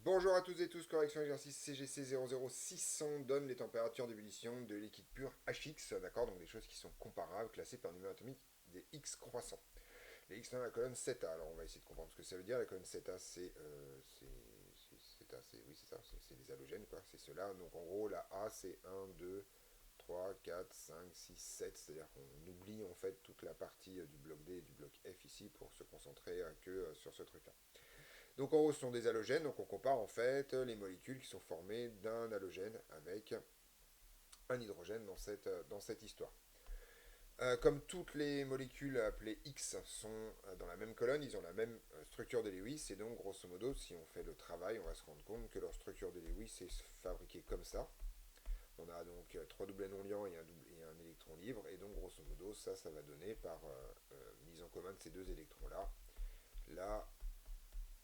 Bonjour à toutes et tous, correction exercice CGC 00600 donne les températures d'ébullition de liquide pur HX, d'accord, donc des choses qui sont comparables, classées par numéro atomique des X croissants. Les X dans la colonne 7A, alors on va essayer de comprendre ce que ça veut dire. La colonne 7A, oui, c'est ça, c'est des halogènes, quoi, c'est cela. Donc en gros, la A, c'est 1, 2, 3, 4, 5, 6, 7, c'est-à-dire qu'on oublie en fait toute la partie du bloc D et du bloc F ici pour se concentrer que sur ce truc-là. Donc en gros, ce sont des halogènes, donc on compare en fait les molécules qui sont formées d'un halogène avec un hydrogène dans cette histoire. Comme toutes les molécules appelées X sont dans la même colonne, ils ont la même structure de Lewis, et donc grosso modo, si on fait le travail, on va se rendre compte que leur structure de Lewis est fabriquée comme ça. On a donc trois doublets non liants et un électron libre, et donc grosso modo, ça va donner par mise en commun de ces deux électrons-là, la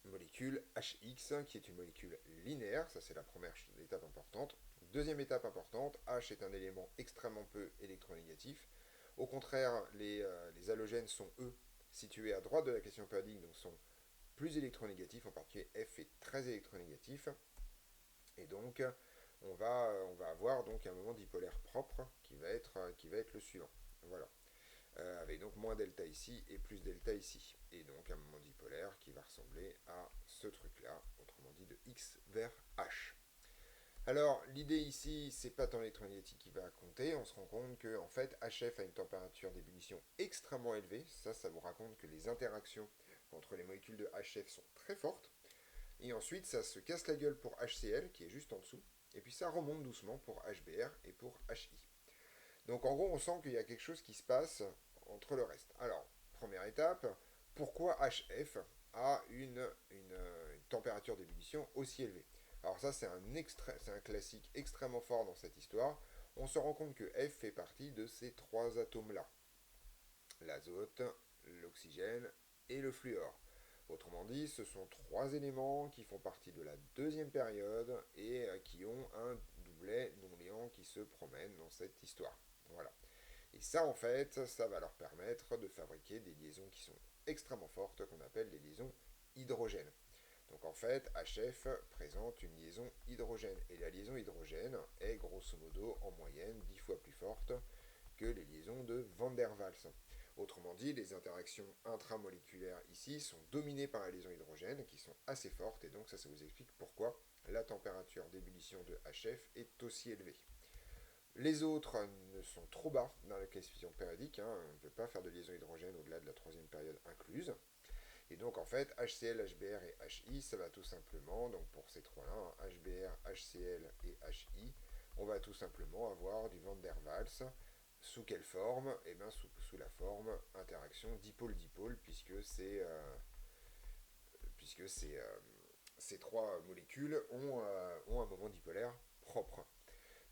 molécule HX, qui est une molécule linéaire, ça c'est la première étape importante. Deuxième étape importante, H est un élément extrêmement peu électronégatif. Au contraire, les halogènes sont, eux, situés à droite de la question périodique, donc sont plus électronégatifs, en particulier F est très électronégatif. Et donc, on va avoir donc un moment dipolaire propre qui va être le suivant. Voilà. Avec donc moins delta ici et plus delta ici. Et donc un moment dipolaire qui va ressembler à ce truc-là, autrement dit de X vers H. Alors l'idée ici, c'est pas tant l'électronégatique qui va compter, on se rend compte que en fait HF a une température d'ébullition extrêmement élevée, ça vous raconte que les interactions entre les molécules de HF sont très fortes, et ensuite ça se casse la gueule pour HCl qui est juste en dessous, et puis ça remonte doucement pour HBr et pour HI. Donc en gros, on sent qu'il y a quelque chose qui se passe entre le reste. Alors, première étape, pourquoi HF a une température d'ébullition aussi élevée? Alors ça, c'est un classique extrêmement fort dans cette histoire. On se rend compte que F fait partie de ces trois atomes-là. L'azote, l'oxygène et le fluor. Autrement dit, ce sont trois éléments qui font partie de la deuxième période et qui ont un doublet non liant qui se promène dans cette histoire. Voilà. Et ça, en fait, ça va leur permettre de fabriquer des liaisons qui sont extrêmement fortes, qu'on appelle des liaisons hydrogènes. Donc en fait, HF présente une liaison hydrogène. Et la liaison hydrogène est grosso modo en moyenne 10 fois plus forte que les liaisons de Van der Waals. Autrement dit, les interactions intramoléculaires ici sont dominées par la liaison hydrogène, qui sont assez fortes, et donc ça vous explique pourquoi la température d'ébullition de HF est aussi élevée. Les autres ne sont trop bas dans la classification périodique, on ne peut pas faire de liaison hydrogène au-delà de la troisième période incluse. Et donc en fait, HCl, HBr et HI, ça va tout simplement, donc pour ces trois-là, HBr, HCl et HI, on va tout simplement avoir du Van der Waals. Sous quelle forme? Eh bien sous la forme interaction dipôle-dipôle, puisque ces trois molécules ont un moment dipolaire propre.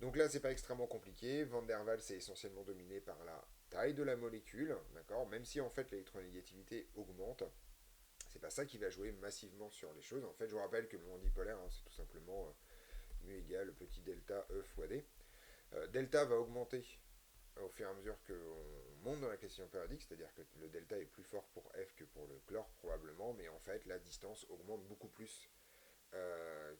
Donc là, c'est pas extrêmement compliqué. Van der Waals est essentiellement dominé par la taille de la molécule, d'accord. Même si en fait l'électronégativité augmente, c'est pas ça qui va jouer massivement sur les choses. En fait, je vous rappelle que le moment dipolaire, c'est tout simplement mu égale petit delta E fois D. Delta va augmenter au fur et à mesure qu'on monte dans la question périodique, c'est-à-dire que le delta est plus fort pour F que pour le chlore probablement, mais en fait la distance augmente beaucoup plus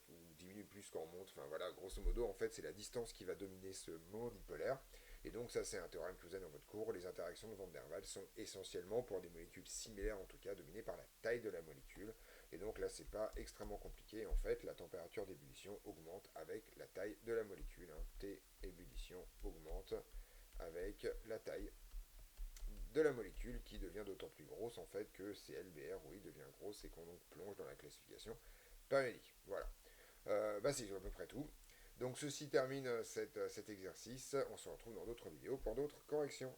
ou diminue plus quand on monte. Enfin voilà, grosso modo, en fait, c'est la distance qui va dominer ce moment dipolaire. Et donc ça, c'est un théorème que vous avez dans votre cours. Les interactions de Van der Waals sont essentiellement pour des molécules similaires, en tout cas, dominées par la taille de la molécule. Et donc là, c'est pas extrêmement compliqué. En fait, la température d'ébullition augmente avec la taille de la molécule. T ébullition augmente avec la taille de la molécule qui devient d'autant plus grosse en fait que CLBr, oui, devient grosse et qu'on donc plonge dans la classification périodique. Voilà. C'est à peu près tout. Donc ceci termine cet exercice. On se retrouve dans d'autres vidéos pour d'autres corrections.